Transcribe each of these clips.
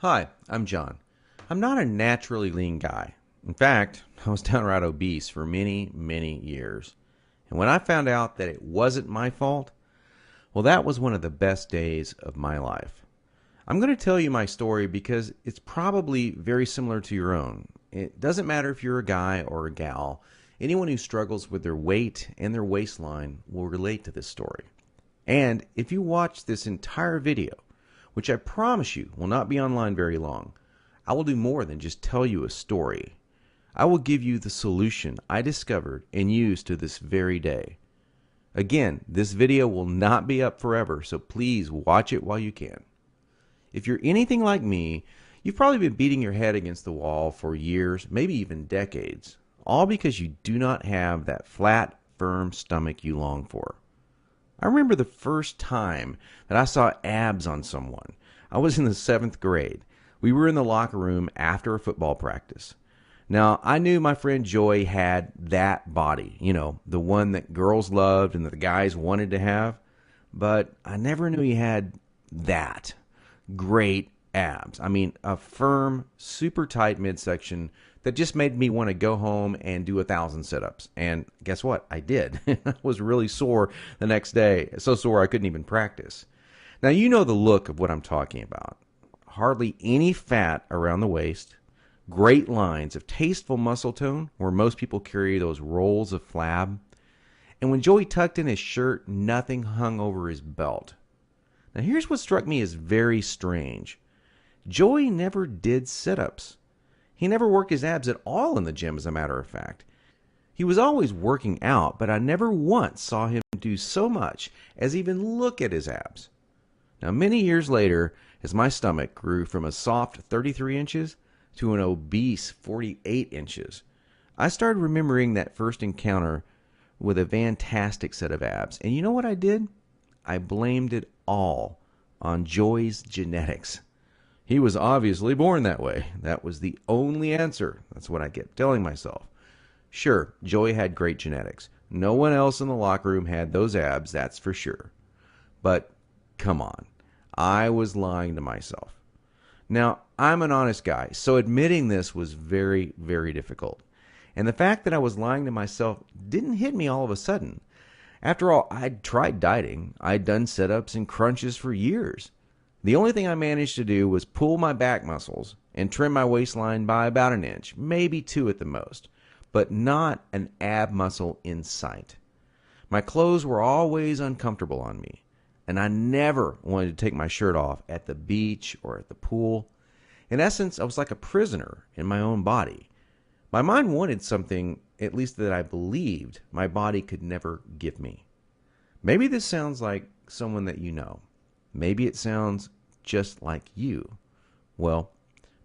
Hi, I'm John. I'm not a naturally lean guy. In fact, I was downright obese for many, many years. And when I found out that it wasn't my fault, well, that was one of the best days of my life. I'm going to tell you my story because it's probably very similar to your own. It doesn't matter if you're a guy or a gal, anyone who struggles with their weight and their waistline will relate to this story. And if you watch this entire video, which I promise you will not be online very long, I will do more than just tell you a story. I will give you the solution I discovered and use to this very day. Again, this video will not be up forever, so please watch it while you can. If you're anything like me, you've probably been beating your head against the wall for years, maybe even decades, all because you do not have that flat, firm stomach you long for. I remember the first time that I saw abs on someone. I was in the 7th grade. We were in the locker room after a football practice. Now, I knew my friend Joy had that body, the one that girls loved and that the guys wanted to have, but I never knew he had that great abs. I mean, a firm, super tight midsection that just made me want to go home and do 1,000 sit-ups. And guess what? I did. I was really sore the next day. So sore I couldn't even practice. Now, you know the look of what I'm talking about. Hardly any fat around the waist. Great lines of tasteful muscle tone where most people carry those rolls of flab. And when Joey tucked in his shirt, nothing hung over his belt. Now, here's what struck me as very strange. Joey never did sit-ups. He never worked his abs at all in the gym, as a matter of fact. He was always working out, but I never once saw him do so much as even look at his abs. Now, many years later, as my stomach grew from a soft 33 inches to an obese 48 inches, I started remembering that first encounter with a fantastic set of abs. And you know what I did? I blamed it all on Joey's genetics. He was obviously born that way. That was the only answer. That's what I kept telling myself. Sure, Joey had great genetics. No one else in the locker room had those abs, that's for sure. But come on, I was lying to myself. Now, I'm an honest guy, so admitting this was very, very difficult. And the fact that I was lying to myself didn't hit me all of a sudden. After all, I'd tried dieting. I'd done sit-ups and crunches for years. The only thing I managed to do was pull my back muscles and trim my waistline by about an inch, maybe 2 at the most, but not an ab muscle in sight. My clothes were always uncomfortable on me, and I never wanted to take my shirt off at the beach or at the pool. In essence, I was like a prisoner in my own body. My mind wanted something, at least that I believed, my body could never give me. Maybe this sounds like someone that you know. Maybe it sounds just like you. Well,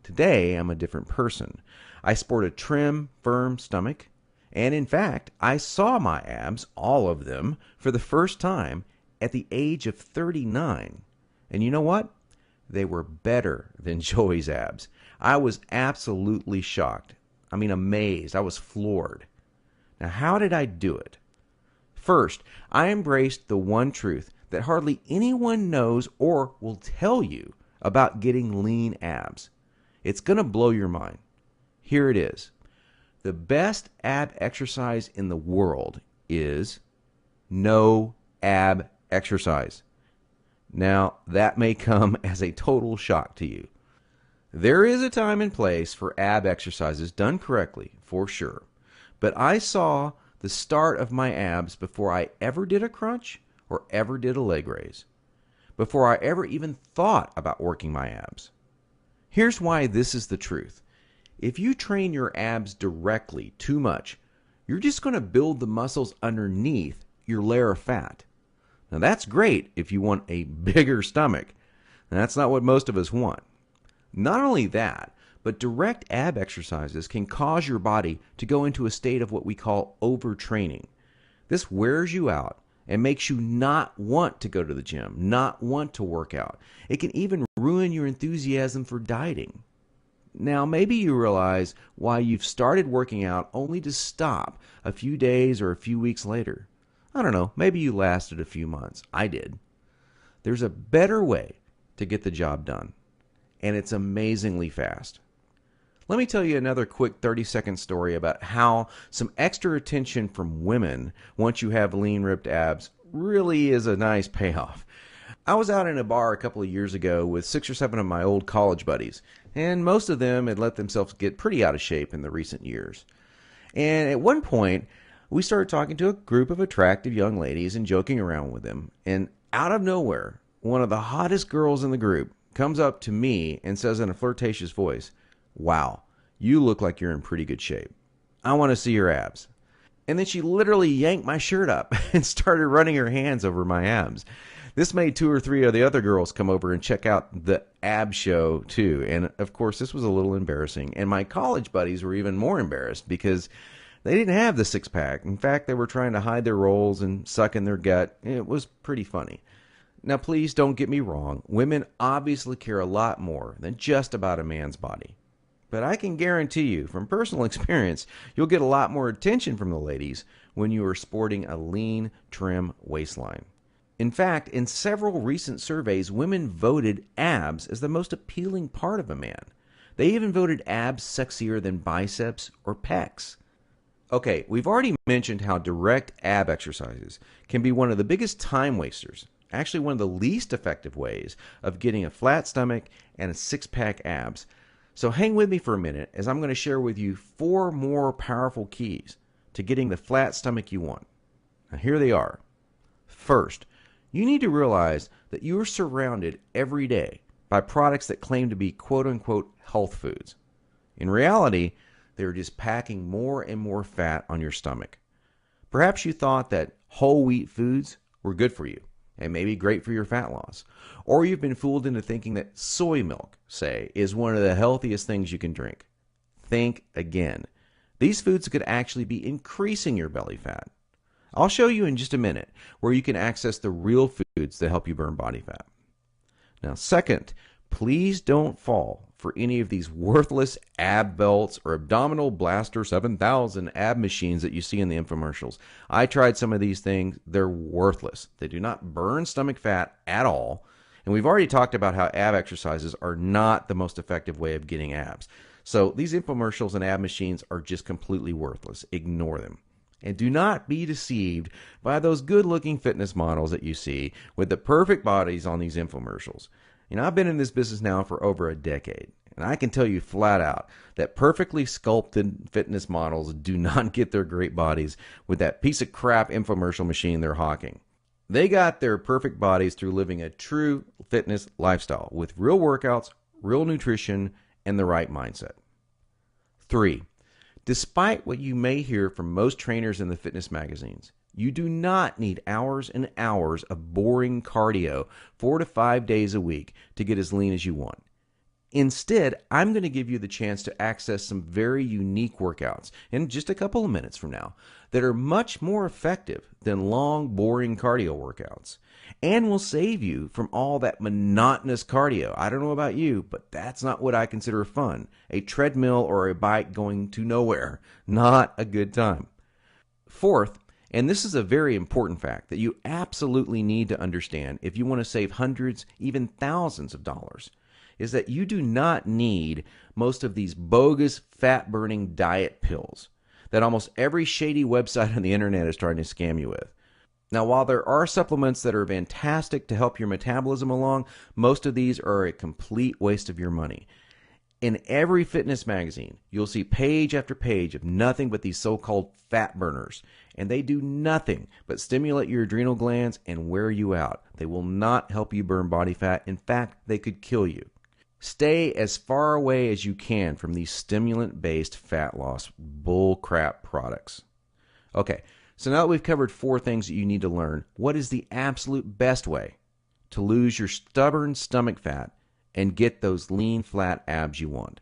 today I'm a different person. I sport a trim, firm stomach, and in fact, I saw my abs, all of them, for the first time at the age of 39. And you know what? They were better than Joey's abs. I was absolutely shocked. I mean, amazed. I was floored. Now, how did I do it? First, I embraced the one truth that hardly anyone knows or will tell you about getting lean abs. It's going to blow your mind. Here it is. The best ab exercise in the world is no ab exercise. Now, that may come as a total shock to you. There is a time and place for ab exercises done correctly, for sure. But I saw the start of my abs before I ever did a crunch or ever did a leg raise, before I ever even thought about working my abs. Here's why this is the truth. If you train your abs directly too much, you're just going to build the muscles underneath your layer of fat. Now that's great if you want a bigger stomach. And that's not what most of us want. Not only that, but direct ab exercises can cause your body to go into a state of what we call overtraining. This wears you out and makes you not want to go to the gym, not want to work out. It can even ruin your enthusiasm for dieting. Now, maybe you realize why you've started working out only to stop a few days or a few weeks later. I don't know, maybe you lasted a few months. I did. There's a better way to get the job done. and it's amazingly fast. Let me tell you another quick 30-second story about how some extra attention from women once you have lean, ripped abs really is a nice payoff. I was out in a bar a couple of years ago with 6 or 7 of my old college buddies, and most of them had let themselves get pretty out of shape in the recent years. And at one point, we started talking to a group of attractive young ladies and joking around with them, and out of nowhere, one of the hottest girls in the group comes up to me and says in a flirtatious voice, "Wow, you look like you're in pretty good shape. I want to see your abs." And then she literally yanked my shirt up and started running her hands over my abs. This made 2 or 3 of the other girls come over and check out the ab show too. And of course, this was a little embarrassing. And my college buddies were even more embarrassed because they didn't have the six-pack. In fact, they were trying to hide their rolls and suck in their gut. It was pretty funny. Now, please don't get me wrong. Women obviously care a lot more than just about a man's body. But I can guarantee you, from personal experience, you'll get a lot more attention from the ladies when you are sporting a lean, trim waistline. In fact, in several recent surveys, women voted abs as the most appealing part of a man. They even voted abs sexier than biceps or pecs. Okay, we've already mentioned how direct ab exercises can be one of the biggest time wasters, actually one of the least effective ways of getting a flat stomach and a six-pack abs. So hang with me for a minute as I'm going to share with you 4 more powerful keys to getting the flat stomach you want. Now here they are. First, you need to realize that you are surrounded every day by products that claim to be quote-unquote health foods. In reality, they're just packing more and more fat on your stomach. Perhaps you thought that whole wheat foods were good for you and maybe great for your fat loss. Or you've been fooled into thinking that soy milk, say, is one of the healthiest things you can drink. Think again. These foods could actually be increasing your belly fat. I'll show you in just a minute where you can access the real foods that help you burn body fat. Now, second, please don't fall for any of these worthless ab belts or abdominal blaster 7000 ab machines that you see in the infomercials. I tried some of these things. They're worthless. They do not burn stomach fat at all. And we've already talked about how ab exercises are not the most effective way of getting abs. So these infomercials and ab machines are just completely worthless. Ignore them. And do not be deceived by those good-looking fitness models that you see with the perfect bodies on these infomercials. You know, I've been in this business now for over a decade, and I can tell you flat out that perfectly sculpted fitness models do not get their great bodies with that piece of crap infomercial machine they're hawking. They got their perfect bodies through living a true fitness lifestyle with real workouts, real nutrition, and the right mindset. 3. Despite what you may hear from most trainers in the fitness magazines, you do not need hours and hours of boring cardio 4 to 5 days a week to get as lean as you want. Instead, I'm going to give you the chance to access some very unique workouts in just a couple of minutes from now that are much more effective than long, boring cardio workouts and will save you from all that monotonous cardio. I don't know about you, but that's not what I consider fun. A treadmill or a bike going to nowhere. Not a good time. Fourth, and this is a very important fact that you absolutely need to understand if you want to save hundreds, even thousands of dollars, is that you do not need most of these bogus fat-burning diet pills that almost every shady website on the internet is trying to scam you with. Now, while there are supplements that are fantastic to help your metabolism along, most of these are a complete waste of your money. In every fitness magazine, you'll see page after page of nothing but these so-called fat burners, and they do nothing but stimulate your adrenal glands and wear you out. They will not help you burn body fat. In fact, they could kill you. Stay as far away as you can from these stimulant-based fat loss bullcrap products. Okay, so now that we've covered 4 things that you need to learn, what is the absolute best way to lose your stubborn stomach fat and get those lean, flat abs you want?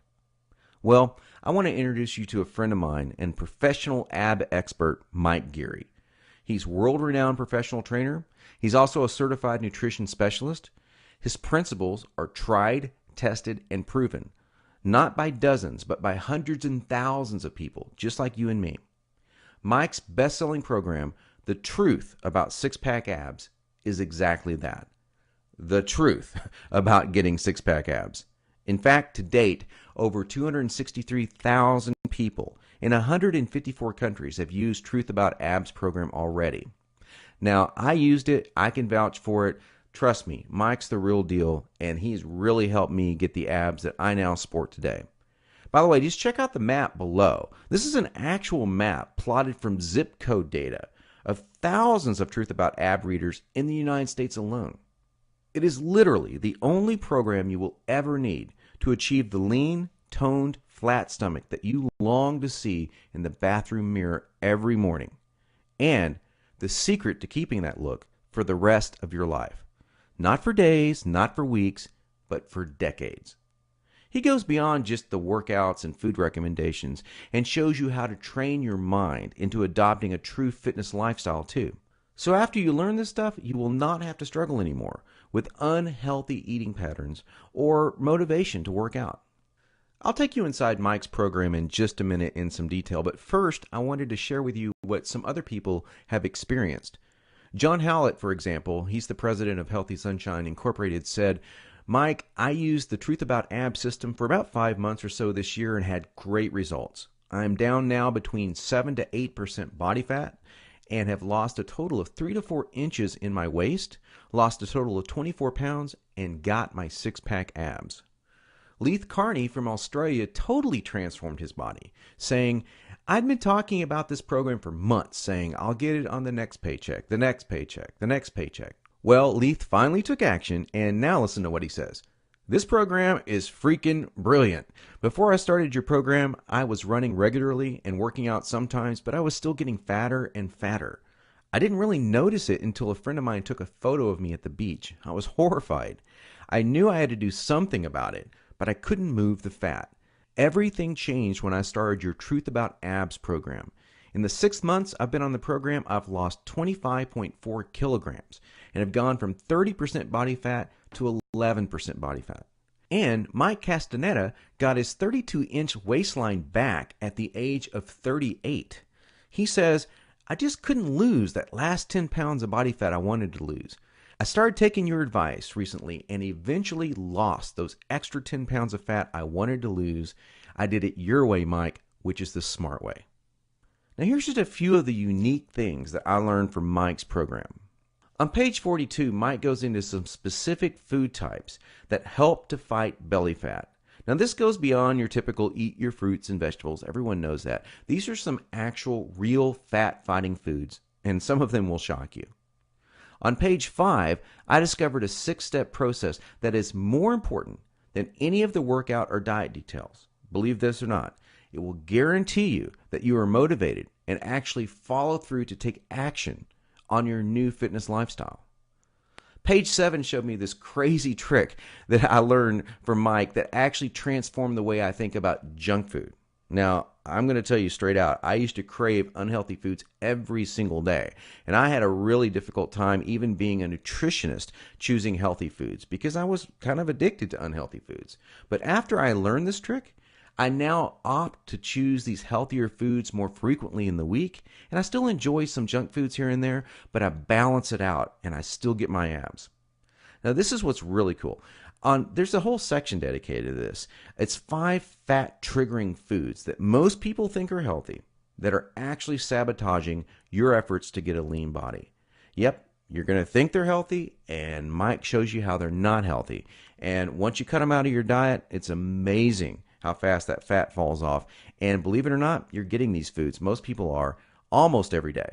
Well, I want to introduce you to a friend of mine and professional ab expert, Mike Geary. He's a world-renowned professional trainer. He's also a certified nutrition specialist. His principles are tried, tested, and proven, not by dozens, but by hundreds and thousands of people, just like you and me. Mike's best-selling program, The Truth About Six-Pack Abs, is exactly that. The truth about getting six-pack abs. In fact, to date, over 263,000 people in 154 countries have used Truth About Abs program already. Now, I used it. I can vouch for it. Trust me, Mike's the real deal, and he's really helped me get the abs that I now sport today. By the way, just check out the map below. This is an actual map plotted from zip code data of thousands of Truth About Ab readers in the United States alone. It is literally the only program you will ever need to achieve the lean, toned, flat stomach that you long to see in the bathroom mirror every morning, and the secret to keeping that look for the rest of your life. Not for days, not for weeks, but for decades. He goes beyond just the workouts and food recommendations and shows you how to train your mind into adopting a true fitness lifestyle too. So after you learn this stuff, you will not have to struggle anymore with unhealthy eating patterns or motivation to work out. I'll take you inside Mike's program in just a minute in some detail, but first I wanted to share with you what some other people have experienced. John Howlett, for example, he's the president of Healthy Sunshine Incorporated, said, "Mike, I used the Truth About Abs system for about 5 months or so this year and had great results. I'm down now between 7 to 8% body fat and have lost a total of 3 to 4 inches in my waist, lost a total of 24 pounds, and got my six-pack abs." Leith Carney from Australia totally transformed his body, saying, "I'd been talking about this program for months, saying I'll get it on the next paycheck, the next paycheck, the next paycheck." Well, Leith finally took action, and now listen to what he says. "This program is freaking brilliant. Before I started your program, I was running regularly and working out sometimes, but I was still getting fatter and fatter. I didn't really notice it until a friend of mine took a photo of me at the beach. I was horrified. I knew I had to do something about it, but I couldn't move the fat. Everything changed when I started your Truth About Abs program. In the 6 months I've been on the program, I've lost 25.4 kilograms and have gone from 30% body fat to 11% body fat." And Mike Castaneda got his 32-inch waistline back at the age of 38. He says, "I just couldn't lose that last 10 pounds of body fat I wanted to lose. I started taking your advice recently and eventually lost those extra 10 pounds of fat I wanted to lose. I did it your way, Mike, which is the smart way." Now here's just a few of the unique things that I learned from Mike's program. On page 42, Mike goes into some specific food types that help to fight belly fat. Now this goes beyond your typical eat your fruits and vegetables. Everyone knows that. These are some actual real fat-fighting foods, and some of them will shock you. On page 5, I discovered a 6-step process that is more important than any of the workout or diet details. Believe this or not, it will guarantee you that you are motivated and actually follow through to take action on your new fitness lifestyle. Page 7 showed me this crazy trick that I learned from Mike that actually transformed the way I think about junk food. Now, I'm going to tell you straight out, I used to crave unhealthy foods every single day, and I had a really difficult time even being a nutritionist choosing healthy foods because I was kind of addicted to unhealthy foods. But after I learned this trick, I now opt to choose these healthier foods more frequently in the week, and I still enjoy some junk foods here and there, but I balance it out and I still get my abs. Now, this is what's really cool. There's a whole section dedicated to this. It's 5 fat-triggering foods that most people think are healthy that are actually sabotaging your efforts to get a lean body. Yep, you're going to think they're healthy, and Mike shows you how they're not healthy. And once you cut them out of your diet, it's amazing how fast that fat falls off. And believe it or not, you're getting these foods. Most people are almost every day.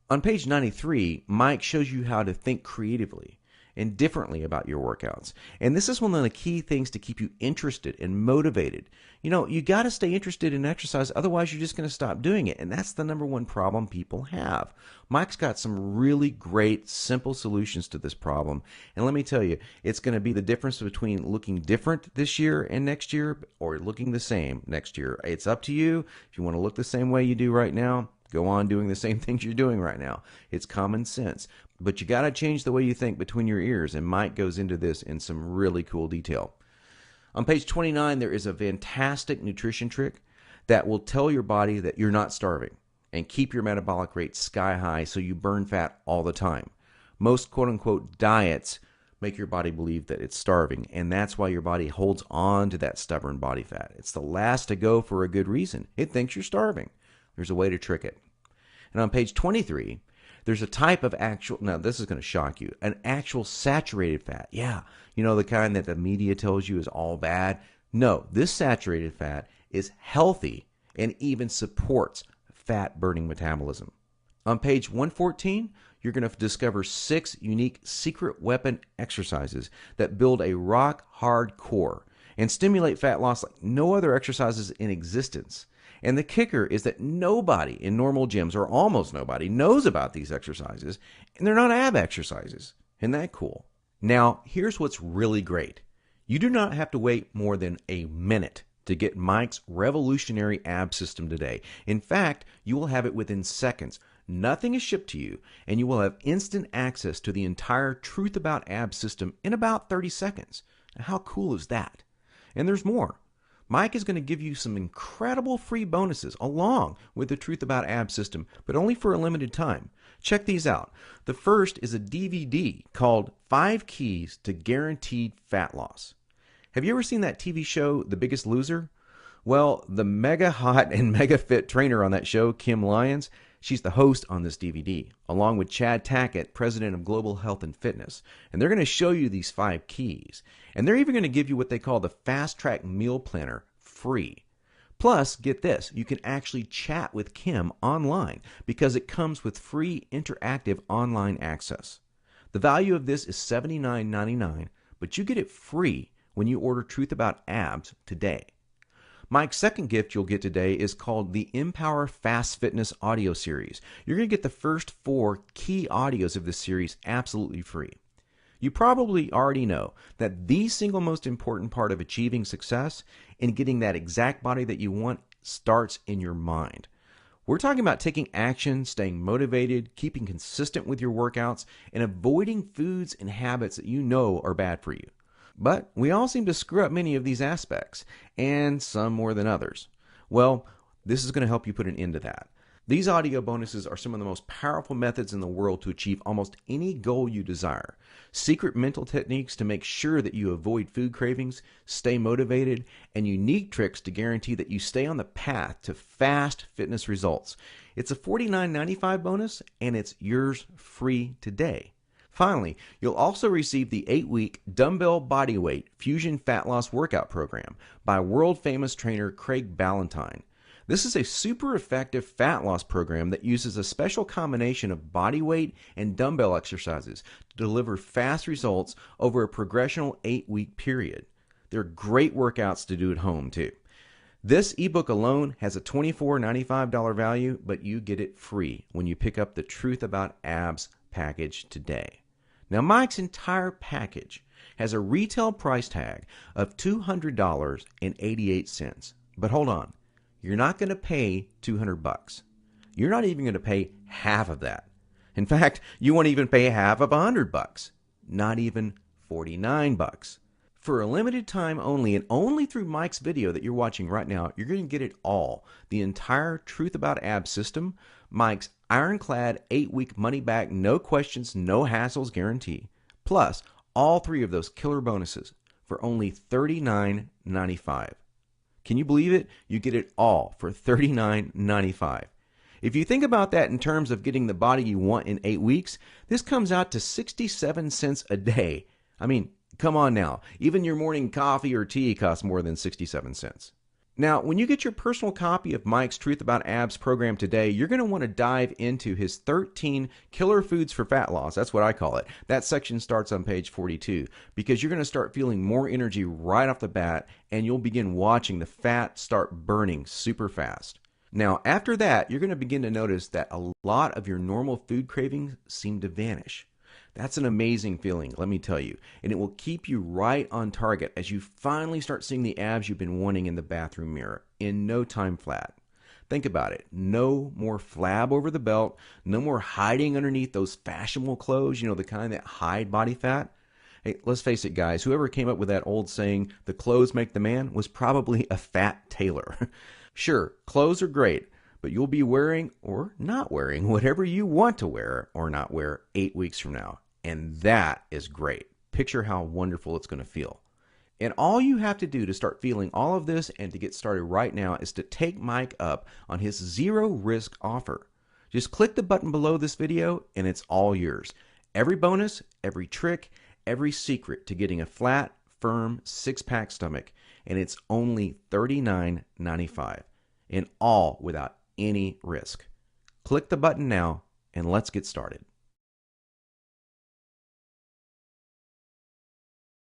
On page 93, Mike shows you how to think creatively and differently about your workouts. And this is one of the key things to keep you interested and motivated. You know, you got to stay interested in exercise, otherwise you're just going to stop doing it. And that's the number one problem people have. Mike's got some really great, simple solutions to this problem. And let me tell you, it's going to be the difference between looking different this year and next year or looking the same next year. It's up to you. If you want to look the same way you do right now, go on doing the same things you're doing right now. It's common sense. But you got to change the way you think between your ears, and Mike goes into this in some really cool detail. On page 29, there is a fantastic nutrition trick that will tell your body that you're not starving and keep your metabolic rate sky high so you burn fat all the time. Most quote-unquote diets make your body believe that it's starving, and that's why your body holds on to that stubborn body fat. It's the last to go for a good reason. It thinks you're starving. There's a way to trick it. And on page 23, there's a type of actual, now this is going to shock you, an actual saturated fat. Yeah, you know, the kind that the media tells you is all bad. No, this saturated fat is healthy and even supports fat burning metabolism. On page 114, you're going to discover 6 unique secret weapon exercises that build a rock hard core and stimulate fat loss like no other exercises in existence. And the kicker is that nobody in normal gyms, or almost nobody, knows about these exercises, and they're not ab exercises. Isn't that cool? Now, here's what's really great. You do not have to wait more than a minute to get Mike's revolutionary ab system today. In fact, you will have it within seconds. Nothing is shipped to you, and you will have instant access to the entire Truth About Abs system in about 30 seconds. Now, how cool is that? And there's more. Mike is going to give you some incredible free bonuses along with the Truth About Abs system, but only for a limited time. Check these out. The first is a DVD called 5 Keys to Guaranteed Fat Loss. Have you ever seen that TV show, The Biggest Loser? Well, the mega hot and mega fit trainer on that show, Kim Lyons, she's the host on this DVD, along with Chad Tackett, president of Global Health and Fitness. And they're going to show you these 5 keys. And they're even going to give you what they call the Fast Track Meal Planner free. Plus, get this, you can actually chat with Kim online because it comes with free interactive online access. The value of this is $79.99, but you get it free when you order Truth About Abs today. Mike's second gift you'll get today is called the Empower Fast Fitness audio series. You're going to get the first 4 key audios of this series absolutely free. You probably already know that the single most important part of achieving success and getting that exact body that you want starts in your mind. We're talking about taking action, staying motivated, keeping consistent with your workouts, and avoiding foods and habits that you know are bad for you. But we all seem to screw up many of these aspects, and some more than others. Well, this is going to help you put an end to that. These audio bonuses are some of the most powerful methods in the world to achieve almost any goal you desire. Secret mental techniques to make sure that you avoid food cravings, stay motivated, and unique tricks to guarantee that you stay on the path to fast fitness results. It's a $49.95 bonus, and it's yours free today. Finally, you'll also receive the 8-week Dumbbell Bodyweight Fusion Fat Loss Workout Program by world-famous trainer Craig Ballantyne. This is a super effective fat loss program that uses a special combination of body weight and dumbbell exercises to deliver fast results over a progressional 8-week period. They're great workouts to do at home, too. This ebook alone has a $24.95 value, but you get it free when you pick up the Truth About Abs package today. Now, Mike's entire package has a retail price tag of $200.88. But hold on, you're not going to pay $200. You're not even going to pay half of that. In fact, you won't even pay half of $100. Not even $49. For a limited time only, and only through Mike's video that you're watching right now, you're going to get it all. The entire Truth About Abs system, Mike's ironclad 8-week money-back, no questions, no hassles guarantee, plus all 3 of those killer bonuses for only $39.95. Can you believe it? You get it all for $39.95. If you think about that in terms of getting the body you want in 8 weeks, this comes out to 67 cents a day. I mean, come on now. Even your morning coffee or tea costs more than 67 cents. Now, when you get your personal copy of Mike's Truth About Abs program today, you're going to want to dive into his 13 killer foods for fat loss. That's what I call it. That section starts on page 42 because you're going to start feeling more energy right off the bat, and you'll begin watching the fat start burning super fast. Now, after that, you're going to begin to notice that a lot of your normal food cravings seem to vanish. That's an amazing feeling, let me tell you, and it will keep you right on target as you finally start seeing the abs you've been wanting in the bathroom mirror in no time flat. Think about it. No more flab over the belt, no more hiding underneath those fashionable clothes, the kind that hide body fat. Hey, let's face it, guys, whoever came up with that old saying, the clothes make the man, was probably a fat tailor. Sure, clothes are great, but you'll be wearing or not wearing whatever you want to wear or not wear 8 weeks from now. And that is great. picture how wonderful it's going to feel. And all you have to do to start feeling all of this and to get started right now is to take Mike up on his zero risk offer. Just click the button below this video and it's all yours. Every bonus, every trick, every secret to getting a flat, firm, six-pack stomach. And it's only $39.95. And all without any risk. Click the button now and let's get started.